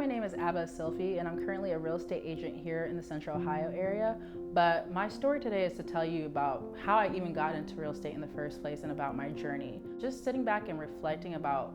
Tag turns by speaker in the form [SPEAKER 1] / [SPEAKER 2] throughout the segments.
[SPEAKER 1] my name is Abba Silfi, and I'm currently a real estate agent here in the Central Ohio area. But my story today is to tell you about how I even got into real estate in the first place and about my journey. Just sitting back and reflecting about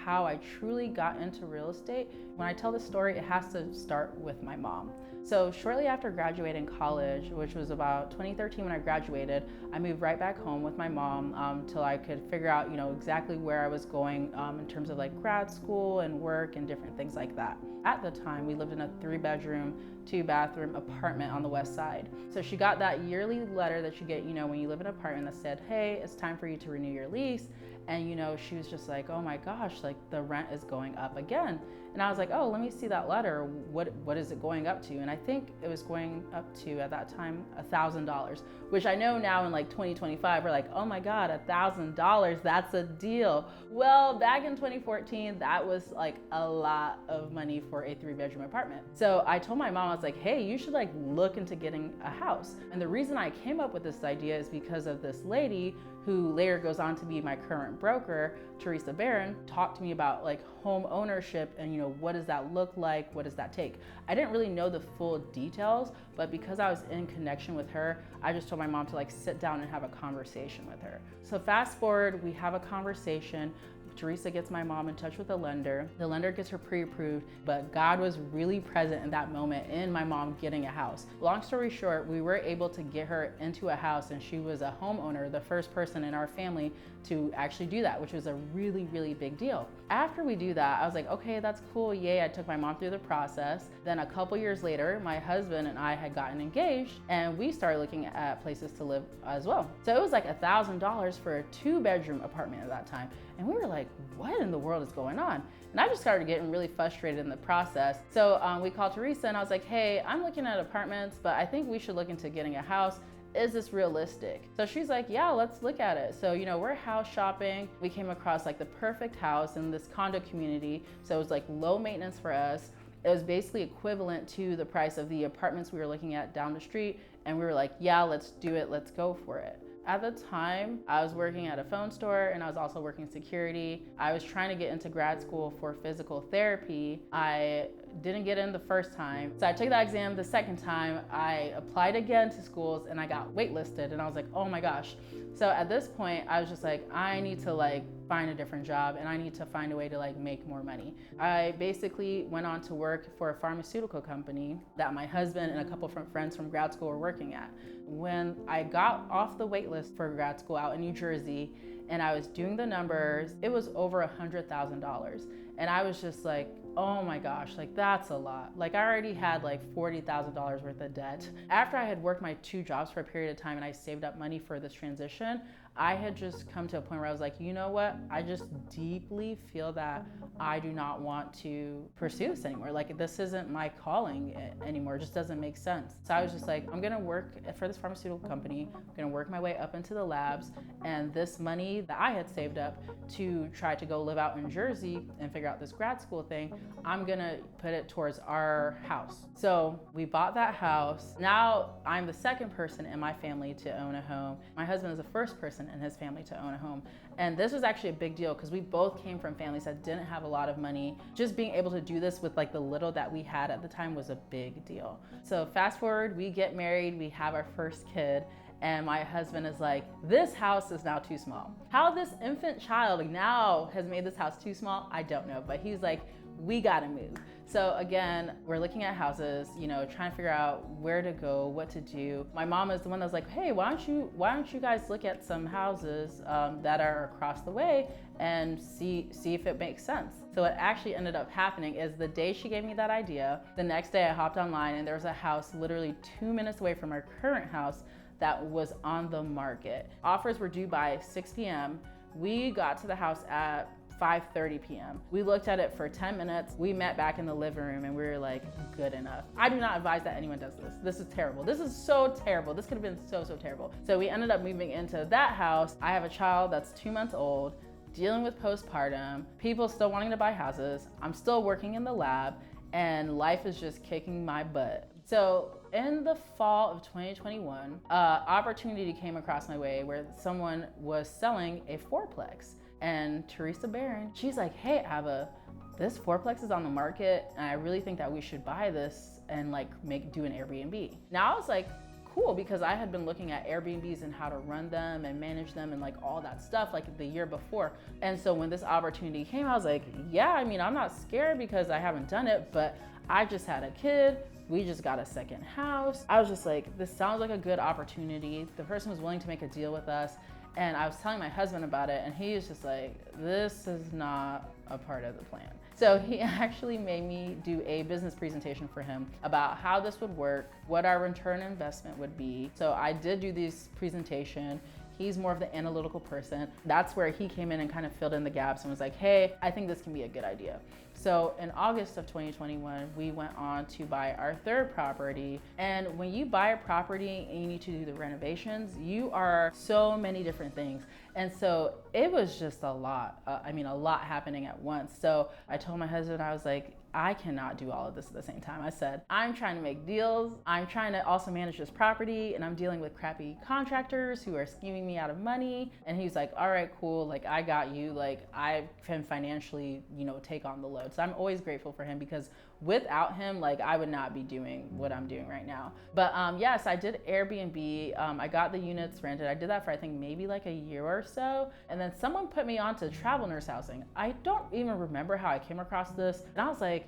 [SPEAKER 1] how I truly got into real estate. When I tell this story, it has to start with my mom. So shortly after graduating college, which was about 2013 when I graduated, I moved right back home with my mom till I could figure out, exactly where I was going in terms of like grad school and work and different things like that. At the time, we lived in a 3-bedroom, 2-bathroom apartment on the west side. So she got that yearly letter that you get, when you live in an apartment that said, hey, it's time for you to renew your lease. And she was just like, oh my gosh, like the rent is going up again. And I was like, oh, let me see that letter. What is it going up to? And I think it was going up to, at that time, $1,000, which I know now in like 2025, we're like, oh my God, $1,000, that's a deal. Well, back in 2014, that was like a lot of money for a 3-bedroom apartment. So I told my mom, I was like, hey, you should like look into getting a house. And the reason I came up with this idea is because of this lady who later goes on to be my current broker, Teresa Barron, talked to me about like home ownership and what does that look like? What does that take? I didn't really know the full details, but because I was in connection with her, I just told my mom to like sit down and have a conversation with her. So fast forward, we have a conversation. Teresa gets my mom in touch with the lender. The lender gets her pre-approved, but God was really present in that moment in my mom getting a house. Long story short, we were able to get her into a house, and she was a homeowner, the first person in our family to actually do that, which was a really, really big deal. After we do that, I was like, okay, that's cool, yay. I took my mom through the process. Then a couple years later, my husband and I had gotten engaged, and we started looking at places to live as well. So it was like $1,000 for a 2-bedroom apartment at that time. And we were like, what in the world is going on? And I just started getting really frustrated in the process. So we called Teresa and I was like, hey, I'm looking at apartments, but I think we should look into getting a house. Is this realistic? So she's like, yeah, let's look at it. So, we're house shopping. We came across like the perfect house in this condo community. So it was like low maintenance for us. It was basically equivalent to the price of the apartments we were looking at down the street. And we were like, yeah, let's do it. Let's go for it. At the time, I was working at a phone store and I was also working security. I was trying to get into grad school for physical therapy. I didn't get in the first time. So I took that exam the second time. I applied again to schools and I got waitlisted, and I was like, oh my gosh. So at this point, I was just like, I need to find a different job and I need to find a way to make more money. I basically went on to work for a pharmaceutical company that my husband and a couple of friends from grad school were working at. When I got off the wait list for grad school out in New Jersey and I was doing the numbers, it was over $100,000. And I was just like, oh my gosh, that's a lot. I already had $40,000 worth of debt. After I had worked my 2 jobs for a period of time and I saved up money for this transition, I had just come to a point where I was like, you know what? I just deeply feel that I do not want to pursue this anymore. This isn't my calling anymore. It just doesn't make sense. So I was just like, I'm gonna work for this pharmaceutical company. I'm gonna work my way up into the labs, and this money that I had saved up to try to go live out in Jersey and figure out this grad school thing, I'm gonna put it towards our house. So we bought that house. Now I'm the second person in my family to own a home. My husband is the first person in his family to own a home. And this was actually a big deal because we both came from families that didn't have a lot of money. Just being able to do this with the little that we had at the time was a big deal. So fast forward, we get married, we have our first kid, and my husband is like, this house is now too small. How this infant child now has made this house too small, I don't know, but he's like, we gotta move. So again, we're looking at houses, trying to figure out where to go, what to do. My mom is the one that was like, hey, why don't you guys look at some houses that are across the way and see if it makes sense. So what actually ended up happening is the day she gave me that idea, the next day I hopped online and there was a house literally 2 minutes away from our current house that was on the market. Offers were due by 6 p.m. We got to the house at 5:30 p.m. We looked at it for 10 minutes. We met back in the living room and we were like, good enough. I do not advise that anyone does this. This is terrible. This is so terrible. This could have been so terrible. So we ended up moving into that house. I have a child that's 2 months old, dealing with postpartum, people still wanting to buy houses. I'm still working in the lab and life is just kicking my butt. So in the fall of 2021, opportunity came across my way where someone was selling a 4-plex. And Teresa Barron, she's like, hey, Abba, this fourplex is on the market and I really think that we should buy this and like do an Airbnb. Now I was like, cool, because I had been looking at Airbnbs and how to run them and manage them and like all that stuff like the year before. And so when this opportunity came, I was like, yeah, I mean, I'm not scared because I haven't done it, but I just had a kid. We just got a second house. I was just like, this sounds like a good opportunity. The person was willing to make a deal with us. And I was telling my husband about it and he was just like, this is not a part of the plan. So he actually made me do a business presentation for him about how this would work, what our return on investment would be. So I did do this presentation. He's more of the analytical person. That's where he came in and kind of filled in the gaps and was like, hey, I think this can be a good idea. So in August of 2021, we went on to buy our third property. And when you buy a property and you need to do the renovations, you are so many different things. And so it was just a lot. A lot happening at once. So I told my husband, I was like, I cannot do all of this at the same time. I said, I'm trying to make deals. I'm trying to also manage this property and I'm dealing with crappy contractors who are scheming me out of money. And he's like, all right, cool. Like I got you. Like I can financially, take on the load. So I'm always grateful for him because without him, like I would not be doing what I'm doing right now. But yes, I did Airbnb. I got the units rented. I did that for I think maybe like a year or so. And then someone put me onto travel nurse housing. I don't even remember how I came across this. And I was like,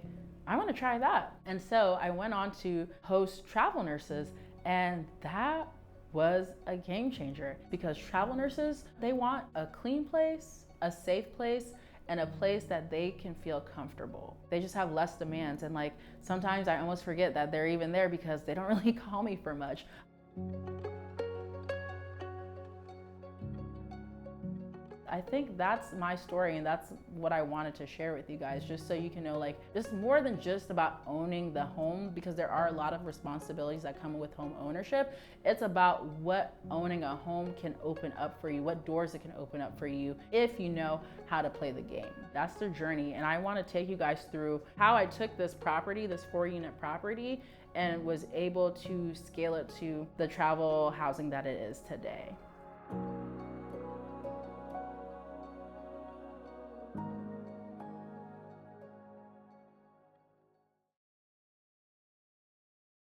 [SPEAKER 1] I want to try that. And so I went on to host travel nurses and that was a game changer because travel nurses, they want a clean place, a safe place, and a place that they can feel comfortable. They just have less demands. And like, sometimes I almost forget that they're even there because they don't really call me for much. I think that's my story and that's what I wanted to share with you guys, just so you can know, like, it's more than just about owning the home because there are a lot of responsibilities that come with home ownership. It's about what owning a home can open up for you, what doors it can open up for you if you know how to play the game. That's the journey. And I want to take you guys through how I took this property, this 4-unit property, and was able to scale it to the travel housing that it is today.